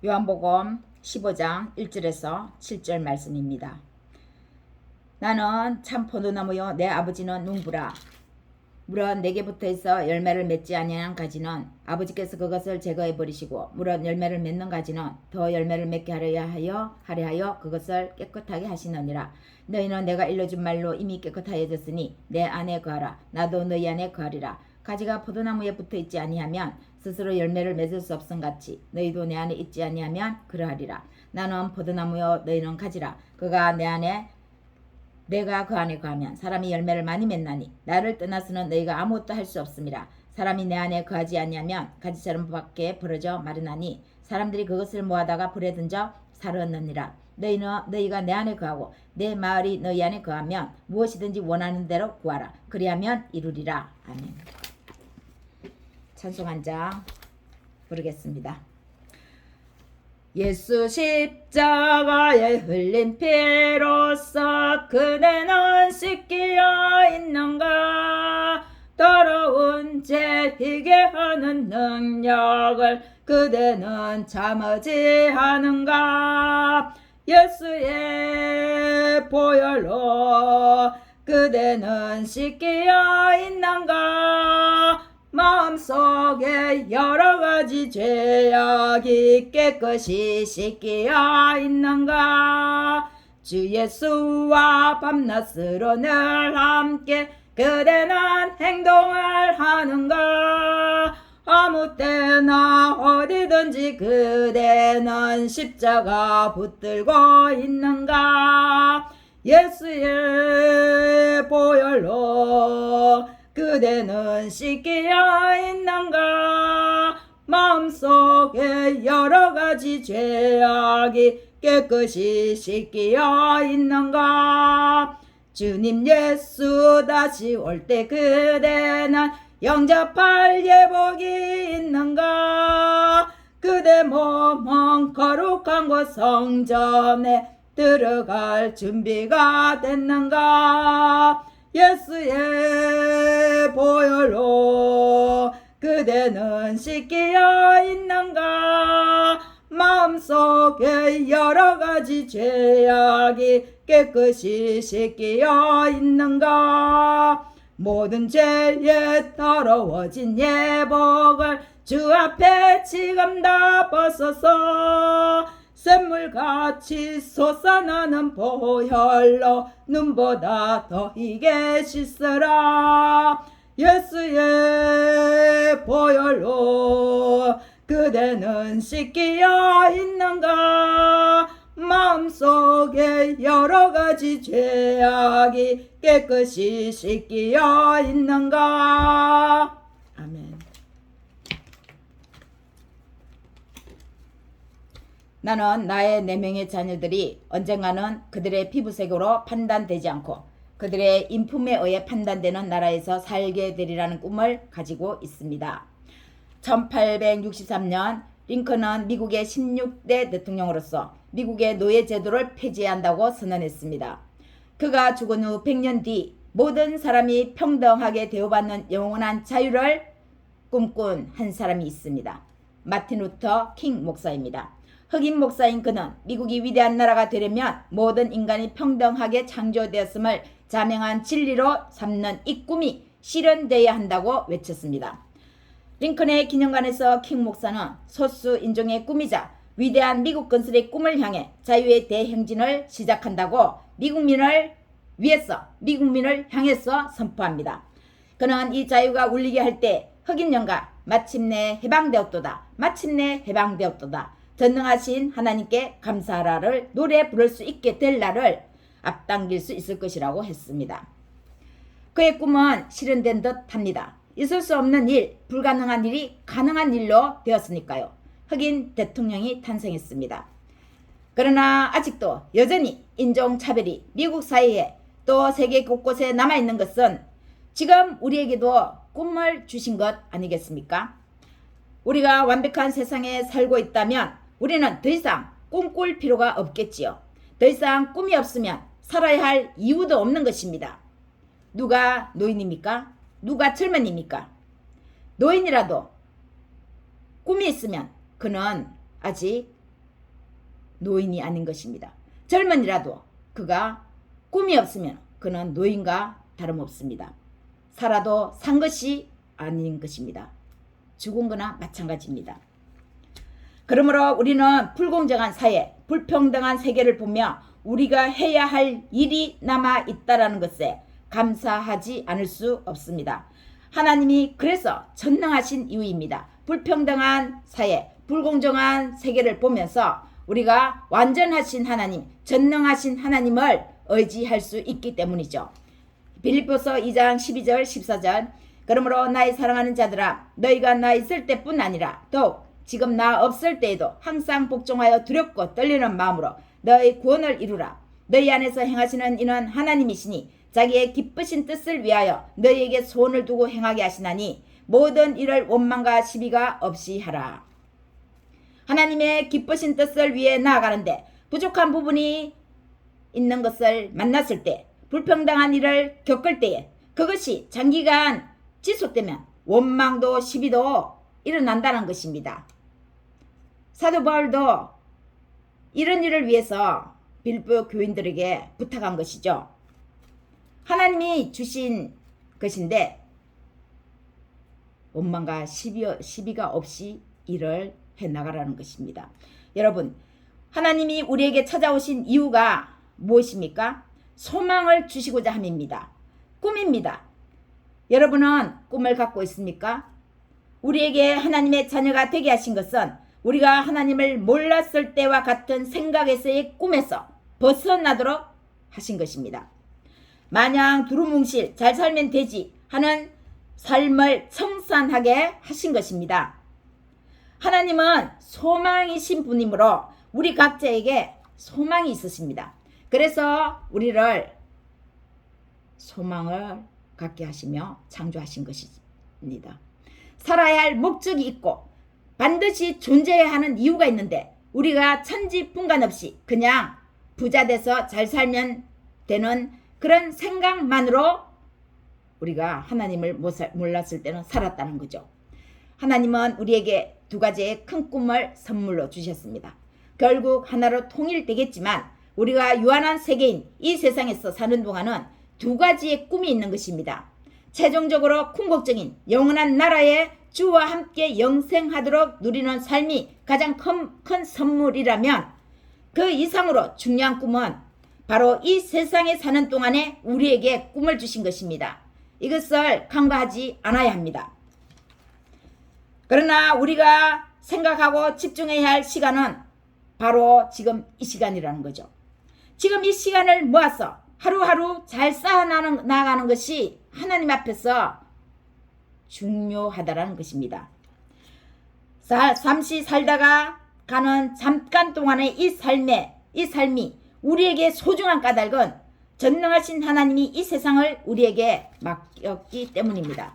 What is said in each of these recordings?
요한복음 15장 1절에서 7절 말씀입니다. 나는 참 포도나무요 내 아버지는 농부라. 물은 내게 붙어있어 열매를 맺지 아니하는 가지는 아버지께서 그것을 제거해 버리시고 물은 열매를 맺는 가지는 더 열매를 맺게 하려 하여 그것을 깨끗하게 하시느니라. 너희는 내가 일러준 말로 이미 깨끗하여졌으니 내 안에 거하라. 나도 너희 안에 거하리라. 가지가 포도나무에 붙어있지 아니하면 스스로 열매를 맺을 수 없음 같이 너희도 내 안에 있지 아니하면 그러하리라. 나는 포도나무요 너희는 가지라. 그가 내 안에 내가 그 안에 거하면 사람이 열매를 많이 맺나니 나를 떠나서는 너희가 아무것도 할 수 없음이라. 사람이 내 안에 거하지 아니하면 가지처럼 밖에 벌어져 마르나니 사람들이 그것을 모아다가 불에 던져 사르느니라. 너희가 내 안에 거하고 내 마을이 너희 안에 거하면 무엇이든지 원하는 대로 구하라. 그리하면 이루리라. 아멘. 찬송 한 장 부르겠습니다. 예수 십자가에 흘린 피로써 그대는 씻기어 있는가. 더러운 죄 희게 하는 능력을 그대는 참으지 하는가. 예수의 보혈로 그대는 씻기어 있는가. 마음속에 여러가지 죄악이 깨끗이 씻기어 있는가. 주 예수와 밤낮으로 늘 함께 그대는 행동을 하는가. 아무 때나 어디든지 그대는 십자가 붙들고 있는가. 예수의 보혈로 그대는 씻기어 있는가. 마음속에 여러가지 죄악이 깨끗이 씻기어 있는가. 주님 예수 다시 올 때 그대는 영접할 예복이 있는가. 그대 몸은 거룩한 곳 성전에 들어갈 준비가 됐는가. 예수의 보혈로 그대는 씻기어 있는가. 마음속에 여러가지 죄악이 깨끗이 씻기어 있는가. 모든 죄에 더러워진 예복을 주 앞에 지금 다 벗어서 샘물같이 솟아나는 보혈로 눈보다 더 희게 씻으라. 예수의 보혈로 그대는 씻기어 있는가. 마음속에 여러가지 죄악이 깨끗이 씻기어 있는가. 아멘. 나는 나의 4명의 자녀들이 언젠가는 그들의 피부색으로 판단되지 않고 그들의 인품에 의해 판단되는 나라에서 살게 되리라는 꿈을 가지고 있습니다. 1863년 링컨은 미국의 16대 대통령으로서 미국의 노예 제도를 폐지한다고 선언했습니다. 그가 죽은 후 100년 뒤 모든 사람이 평등하게 대우받는 영원한 자유를 꿈꾼 한 사람이 있습니다. 마틴 루터 킹 목사입니다. 흑인 목사인 그는 미국이 위대한 나라가 되려면 모든 인간이 평등하게 창조되었음을 자명한 진리로 삼는 이 꿈이 실현되어야 한다고 외쳤습니다. 링컨의 기념관에서 킹 목사는 소수 인종의 꿈이자 위대한 미국 건설의 꿈을 향해 자유의 대행진을 시작한다고 미국민을 향해서 선포합니다. 그는 이 자유가 울리게 할 때 흑인 영가 마침내 해방되었도다. 마침내 해방되었도다. 전능하신 하나님께 감사하라를 노래 부를 수 있게 될 날을 앞당길 수 있을 것이라고 했습니다. 그의 꿈은 실현된 듯 합니다. 있을 수 없는 일, 불가능한 일이 가능한 일로 되었으니까요. 흑인 대통령이 탄생했습니다. 그러나 아직도 여전히 인종차별이 미국 사회에 또 세계 곳곳에 남아있는 것은 지금 우리에게도 꿈을 주신 것 아니겠습니까? 우리가 완벽한 세상에 살고 있다면 우리는 더 이상 꿈꿀 필요가 없겠지요. 더 이상 꿈이 없으면 살아야 할 이유도 없는 것입니다. 누가 노인입니까? 누가 젊은입니까? 노인이라도 꿈이 있으면 그는 아직 노인이 아닌 것입니다. 젊은이라도 그가 꿈이 없으면 그는 노인과 다름없습니다. 살아도 산 것이 아닌 것입니다. 죽은 거나 마찬가지입니다. 그러므로 우리는 불공정한 사회, 불평등한 세계를 보며 우리가 해야 할 일이 남아 있다라는 것에 감사하지 않을 수 없습니다. 하나님이 그래서 전능하신 이유입니다. 불평등한 사회, 불공정한 세계를 보면서 우리가 완전하신 하나님, 전능하신 하나님을 의지할 수 있기 때문이죠. 빌립보서 2장 12절 14절 그러므로 나의 사랑하는 자들아 너희가 나 있을 때뿐 아니라 더욱 지금 나 없을 때에도 항상 복종하여 두렵고 떨리는 마음으로 너희 구원을 이루라. 너희 안에서 행하시는 이는 하나님이시니 자기의 기쁘신 뜻을 위하여 너희에게 소원을 두고 행하게 하시나니 모든 일을 원망과 시비가 없이 하라. 하나님의 기쁘신 뜻을 위해 나아가는데 부족한 부분이 있는 것을 만났을 때, 불평등한 일을 겪을 때에 그것이 장기간 지속되면 원망도 시비도 일어난다는 것입니다. 사도 바울도 이런 일을 위해서 빌립보 교인들에게 부탁한 것이죠. 하나님이 주신 것인데 원망과 시비가 없이 일을 해나가라는 것입니다. 여러분, 하나님이 우리에게 찾아오신 이유가 무엇입니까? 소망을 주시고자 함입니다. 꿈입니다. 여러분은 꿈을 갖고 있습니까? 우리에게 하나님의 자녀가 되게 하신 것은 우리가 하나님을 몰랐을 때와 같은 생각에서의 꿈에서 벗어나도록 하신 것입니다. 마냥 두루뭉실 잘 살면 되지 하는 삶을 청산하게 하신 것입니다. 하나님은 소망이신 분이므로 우리 각자에게 소망이 있으십니다. 그래서 우리를 소망을 갖게 하시며 창조하신 것입니다. 살아야 할 목적이 있고 반드시 존재해야 하는 이유가 있는데 우리가 천지분간 없이 그냥 부자 돼서 잘 살면 되는 그런 생각만으로 우리가 하나님을 몰랐을 때는 살았다는 거죠. 하나님은 우리에게 두 가지의 큰 꿈을 선물로 주셨습니다. 결국 하나로 통일되겠지만 우리가 유한한 세계인 이 세상에서 사는 동안은 두 가지의 꿈이 있는 것입니다. 최종적으로 궁극적인 영원한 나라의 주와 함께 영생하도록 누리는 삶이 가장 큰 선물이라면 그 이상으로 중요한 꿈은 바로 이 세상에 사는 동안에 우리에게 꿈을 주신 것입니다. 이것을 간과하지 않아야 합니다. 그러나 우리가 생각하고 집중해야 할 시간은 바로 지금 이 시간이라는 거죠. 지금 이 시간을 모아서 하루하루 잘 쌓아나가는 것이 하나님 앞에서 중요하다라는 것입니다. 잠시 살다가 가는 잠깐 동안의 이 삶이 우리에게 소중한 까닭은 전능하신 하나님이 이 세상을 우리에게 맡겼기 때문입니다.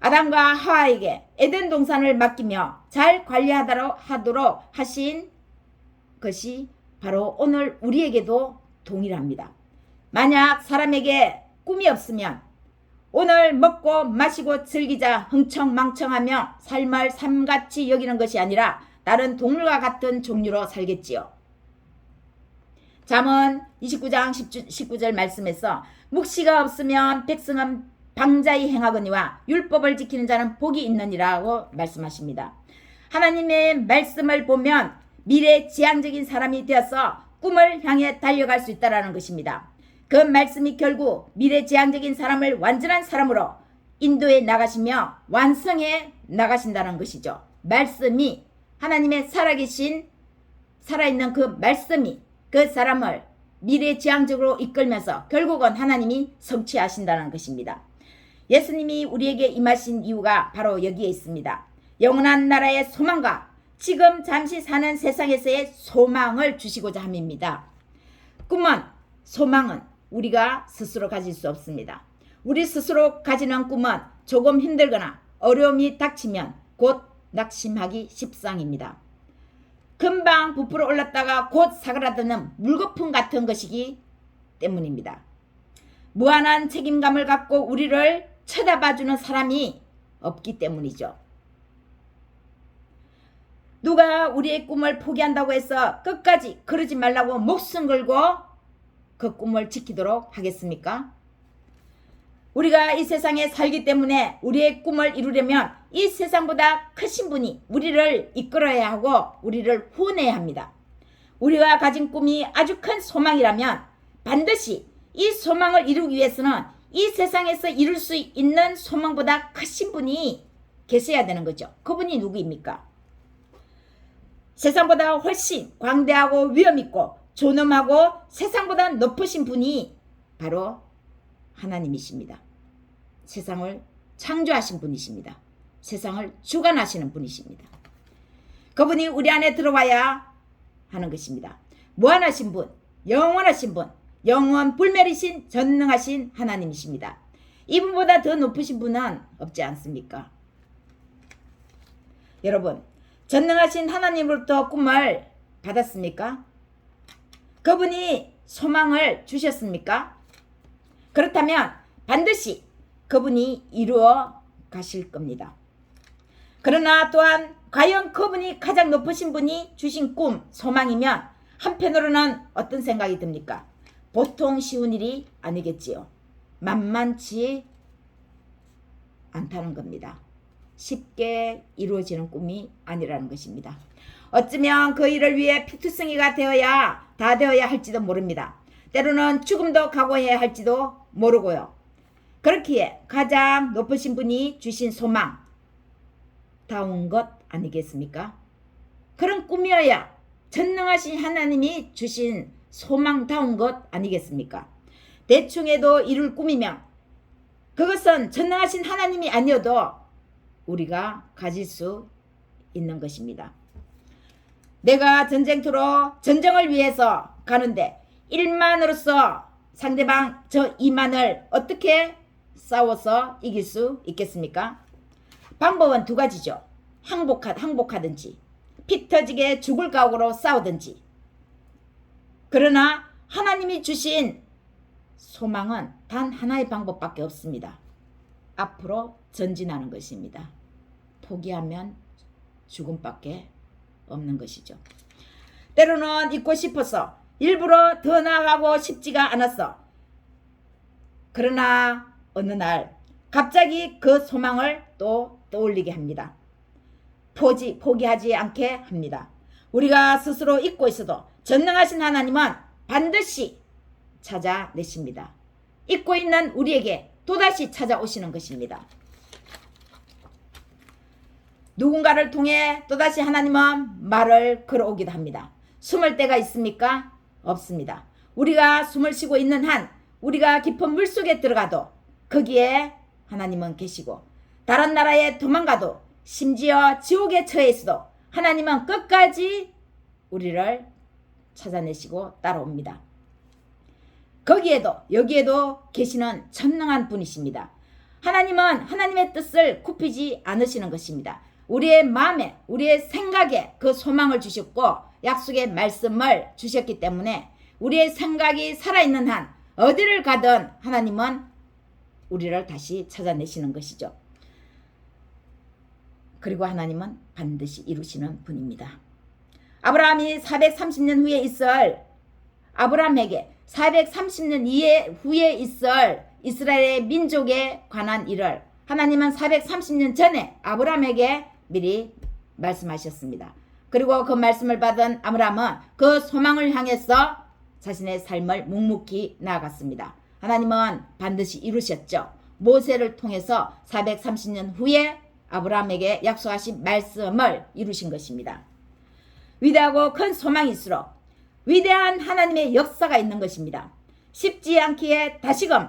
아담과 하와에게 에덴 동산을 맡기며 잘 관리하도록 하신 것이 바로 오늘 우리에게도 동일합니다. 만약 사람에게 꿈이 없으면 오늘 먹고 마시고 즐기자 흥청망청하며 삶을 삶같이 여기는 것이 아니라 다른 동물과 같은 종류로 살겠지요. 잠언 29장 19절 말씀에서 묵시가 없으면 백성은 방자히 행하거니와 율법을 지키는 자는 복이 있느니라고 말씀하십니다. 하나님의 말씀을 보면 미래지향적인 사람이 되어서 꿈을 향해 달려갈 수 있다는 것입니다. 그 말씀이 결국 미래지향적인 사람을 완전한 사람으로 인도해 나가시며 완성해 나가신다는 것이죠. 말씀이 하나님의 살아있는 그 말씀이 그 사람을 미래지향적으로 이끌면서 결국은 하나님이 성취하신다는 것입니다. 예수님이 우리에게 임하신 이유가 바로 여기에 있습니다. 영원한 나라의 소망과 지금 잠시 사는 세상에서의 소망을 주시고자 함입니다. 꿈은, 소망은 우리가 스스로 가질 수 없습니다. 우리 스스로 가지는 꿈은 조금 힘들거나 어려움이 닥치면 곧 낙심하기 십상입니다. 금방 부풀어 올랐다가 곧 사그라드는 물거품 같은 것이기 때문입니다. 무한한 책임감을 갖고 우리를 쳐다봐주는 사람이 없기 때문이죠. 누가 우리의 꿈을 포기한다고 해서 끝까지 그러지 말라고 목숨 걸고 그 꿈을 지키도록 하겠습니까? 우리가 이 세상에 살기 때문에 우리의 꿈을 이루려면 이 세상보다 크신 분이 우리를 이끌어야 하고 우리를 후원해야 합니다. 우리가 가진 꿈이 아주 큰 소망이라면 반드시 이 소망을 이루기 위해서는 이 세상에서 이룰 수 있는 소망보다 크신 분이 계셔야 되는 거죠. 그분이 누구입니까? 세상보다 훨씬 광대하고 위엄있고 존엄하고 세상보다 높으신 분이 바로 하나님이십니다. 세상을 창조하신 분이십니다. 세상을 주관하시는 분이십니다. 그분이 우리 안에 들어와야 하는 것입니다. 무한하신 분, 영원하신 분, 영원 불멸이신 전능하신 하나님이십니다. 이분보다 더 높으신 분은 없지 않습니까? 여러분, 전능하신 하나님으로부터 꿈을 받았습니까? 그분이 소망을 주셨습니까? 그렇다면 반드시 그분이 이루어 가실 겁니다. 그러나 또한 과연 그분이 가장 높으신 분이 주신 꿈, 소망이면 한편으로는 어떤 생각이 듭니까? 보통 쉬운 일이 아니겠지요. 만만치 않다는 겁니다. 쉽게 이루어지는 꿈이 아니라는 것입니다. 어쩌면 그 일을 위해 피투성이가 다 되어야 할지도 모릅니다. 때로는 죽음도 각오해야 할지도 모르고요. 그렇기에 가장 높으신 분이 주신 소망 다운 것 아니겠습니까? 그런 꿈이어야 전능하신 하나님이 주신 소망다운 것 아니겠습니까? 대충 해도 이룰 꿈이면 그것은 전능하신 하나님이 아니어도 우리가 가질 수 있는 것입니다. 내가 전쟁터로 전쟁을 위해서 가는데 1만으로서 상대방 저 2만을 어떻게 싸워서 이길 수 있겠습니까? 방법은 두 가지죠. 항복하든지 피 터지게 죽을 각오로 싸우든지. 그러나 하나님이 주신 소망은 단 하나의 방법밖에 없습니다. 앞으로 전진하는 것입니다. 포기하면 죽음밖에 없는 것이죠. 때로는 잊고 싶어서 일부러 더 나아가고 싶지가 않았어. 그러나 어느 날 갑자기 그 소망을 또 떠올리게 합니다. 포기하지 않게 합니다. 우리가 스스로 잊고 있어도 전능하신 하나님은 반드시 찾아내십니다. 잊고 있는 우리에게 또다시 찾아오시는 것입니다. 누군가를 통해 또다시 하나님은 말을 걸어오기도 합니다. 숨을 때가 있습니까? 없습니다. 우리가 숨을 쉬고 있는 한 우리가 깊은 물속에 들어가도 거기에 하나님은 계시고 다른 나라에 도망가도 심지어 지옥에 처해 있어도 하나님은 끝까지 우리를 찾아내시고 따라옵니다. 거기에도 여기에도 계시는 전능한 분이십니다. 하나님은 하나님의 뜻을 굽히지 않으시는 것입니다. 우리의 마음에 우리의 생각에 그 소망을 주셨고 약속의 말씀을 주셨기 때문에 우리의 생각이 살아있는 한 어디를 가든 하나님은 우리를 다시 찾아내시는 것이죠. 그리고 하나님은 반드시 이루시는 분입니다. 아브라함이 430년 후에 있을 아브라함에게 430년 후에 있을 이스라엘의 민족에 관한 일을 하나님은 430년 전에 아브라함에게 미리 말씀하셨습니다. 그리고 그 말씀을 받은 아브라함은 그 소망을 향해서 자신의 삶을 묵묵히 나아갔습니다. 하나님은 반드시 이루셨죠. 모세를 통해서 430년 후에 아브라함에게 약속하신 말씀을 이루신 것입니다. 위대하고 큰 소망일수록 위대한 하나님의 역사가 있는 것입니다. 쉽지 않기에 다시금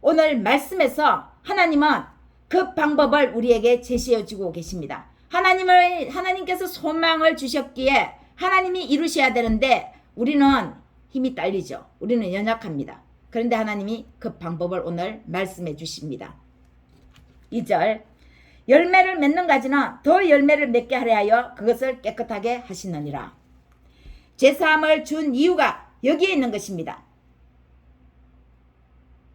오늘 말씀에서 하나님은 그 방법을 우리에게 제시해 주고 계십니다. 하나님께서 소망을 주셨기에 하나님이 이루셔야 되는데 우리는 힘이 딸리죠. 우리는 연약합니다. 그런데 하나님이 그 방법을 오늘 말씀해 주십니다. 2절 열매를 맺는 가지는 더 열매를 맺게 하려 하여 그것을 깨끗하게 하시느니라. 제사함을 준 이유가 여기에 있는 것입니다.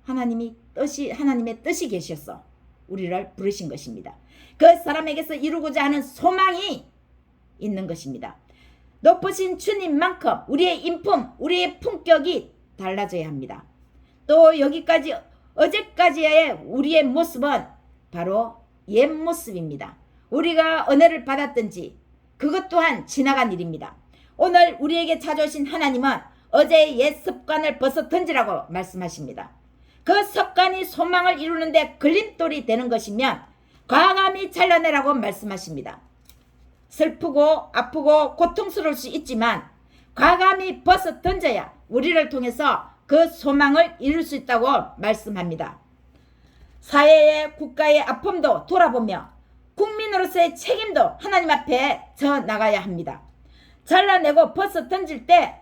하나님의 뜻이 계셔서 우리를 부르신 것입니다. 그 사람에게서 이루고자 하는 소망이 있는 것입니다. 높으신 주님만큼 우리의 인품, 우리의 품격이 달라져야 합니다. 또 여기까지 어제까지의 우리의 모습은 바로 옛 모습입니다. 우리가 은혜를 받았든지 그것 또한 지나간 일입니다. 오늘 우리에게 찾아오신 하나님은 어제의 옛 습관을 벗어 던지라고 말씀하십니다. 그 습관이 소망을 이루는데 걸림돌이 되는 것이면 과감히 잘라내라고 말씀하십니다. 슬프고 아프고 고통스러울 수 있지만 과감히 벗어 던져야 우리를 통해서 그 소망을 이룰 수 있다고 말씀합니다. 사회의 국가의 아픔도 돌아보며 국민으로서의 책임도 하나님 앞에 져 나가야 합니다. 잘라내고 벗어 던질 때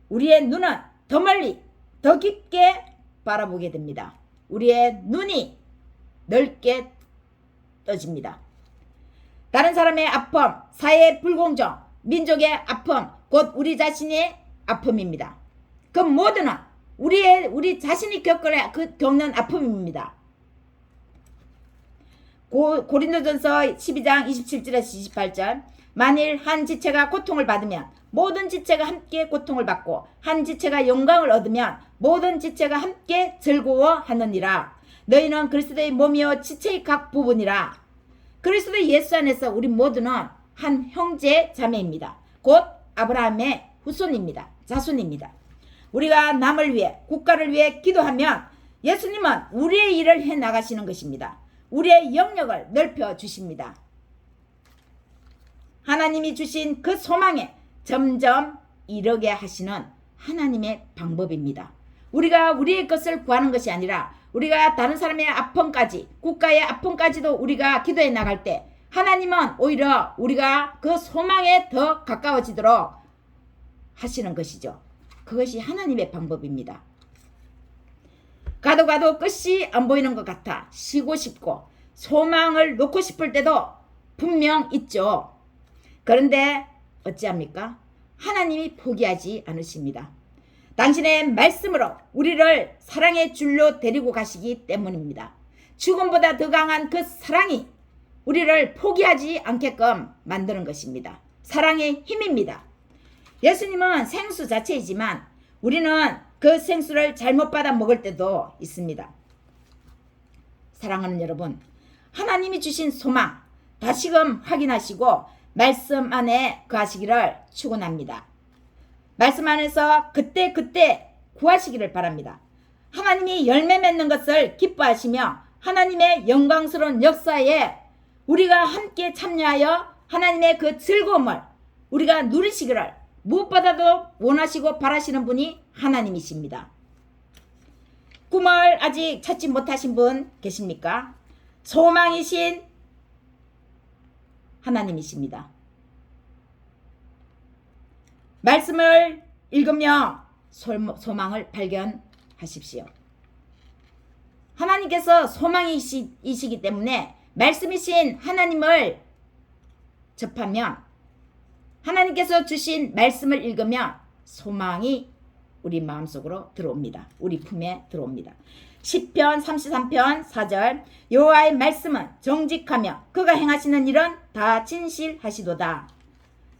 우리의 눈은 더 멀리 더 깊게 바라보게 됩니다. 우리의 눈이 넓게 떠집니다. 다른 사람의 아픔, 사회의 불공정, 민족의 아픔, 곧 우리 자신의 아픔입니다. 그 모두는 우리 자신이 겪는 아픔입니다. 고린도전서 12장 27절에서 28절 만일 한 지체가 고통을 받으면 모든 지체가 함께 고통을 받고 한 지체가 영광을 얻으면 모든 지체가 함께 즐거워하느니라. 너희는 그리스도의 몸이요 지체의 각 부분이라. 그리스도 예수 안에서 우리 모두는 한 형제 자매입니다. 곧 아브라함의 후손입니다. 자손입니다. 우리가 남을 위해 국가를 위해 기도하면 예수님은 우리의 일을 해 나가시는 것입니다. 우리의 영역을 넓혀 주십니다. 하나님이 주신 그 소망에 점점 이르게 하시는 하나님의 방법입니다. 우리가 우리의 것을 구하는 것이 아니라 우리가 다른 사람의 아픔까지 국가의 아픔까지도 우리가 기도해 나갈 때 하나님은 오히려 우리가 그 소망에 더 가까워지도록 하시는 것이죠. 그것이 하나님의 방법입니다. 가도 끝이 안 보이는 것 같아 쉬고 싶고 소망을 놓고 싶을 때도 분명 있죠. 그런데 어찌합니까? 하나님이 포기하지 않으십니다. 당신의 말씀으로 우리를 사랑의 줄로 데리고 가시기 때문입니다. 죽음보다 더 강한 그 사랑이 우리를 포기하지 않게끔 만드는 것입니다. 사랑의 힘입니다. 예수님은 생수 자체이지만 우리는 그 생수를 잘못 받아 먹을 때도 있습니다. 사랑하는 여러분, 하나님이 주신 소망 다시금 확인하시고 말씀 안에 거하시기를 축원합니다. 말씀 안에서 그때 구하시기를 바랍니다. 하나님이 열매 맺는 것을 기뻐하시며 하나님의 영광스러운 역사에 우리가 함께 참여하여 하나님의 그 즐거움을 우리가 누리시기를 무엇보다도 원하시고 바라시는 분이 하나님이십니다. 꿈을 아직 찾지 못하신 분 계십니까? 소망이신 하나님이십니다. 말씀을 읽으며 소망을 발견하십시오. 하나님께서 소망이시기 때문에 말씀이신 하나님을 접하면 하나님께서 주신 말씀을 읽으면 소망이 우리 마음속으로 들어옵니다. 우리 품에 들어옵니다. 시편 33편 4절 여호와의 말씀은 정직하며 그가 행하시는 일은 다 진실하시도다.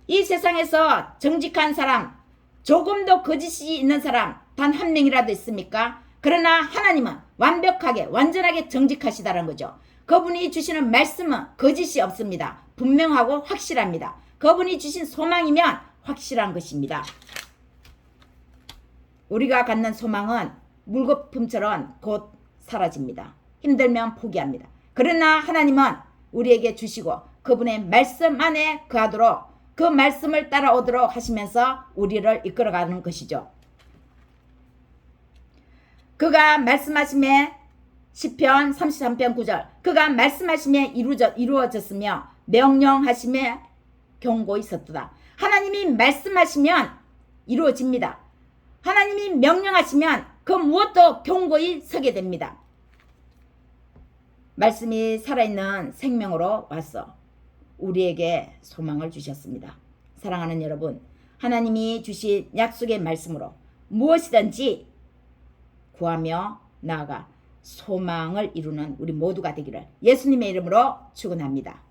이 세상에서 정직한 사람, 조금도 거짓이 있는 사람 단 한 명이라도 있습니까? 그러나 하나님은 완벽하게 완전하게 정직하시다는 거죠. 그분이 주시는 말씀은 거짓이 없습니다. 분명하고 확실합니다. 그분이 주신 소망이면 확실한 것입니다. 우리가 갖는 소망은 물거품처럼 곧 사라집니다. 힘들면 포기합니다. 그러나 하나님은 우리에게 주시고 그분의 말씀 안에 거하도록 그 말씀을 따라오도록 하시면서 우리를 이끌어가는 것이죠. 그가 말씀하심에 시편 33편 9절 그가 말씀하심에 이루어졌으며 명령하심에 경고 있었도다. 하나님이 말씀하시면 이루어집니다. 하나님이 명령하시면 그 무엇도 경고히 서게 됩니다. 말씀이 살아있는 생명으로 와서 우리에게 소망을 주셨습니다. 사랑하는 여러분, 하나님이 주신 약속의 말씀으로 무엇이든지 구하며 나아가 소망을 이루는 우리 모두가 되기를 예수님의 이름으로 축원합니다.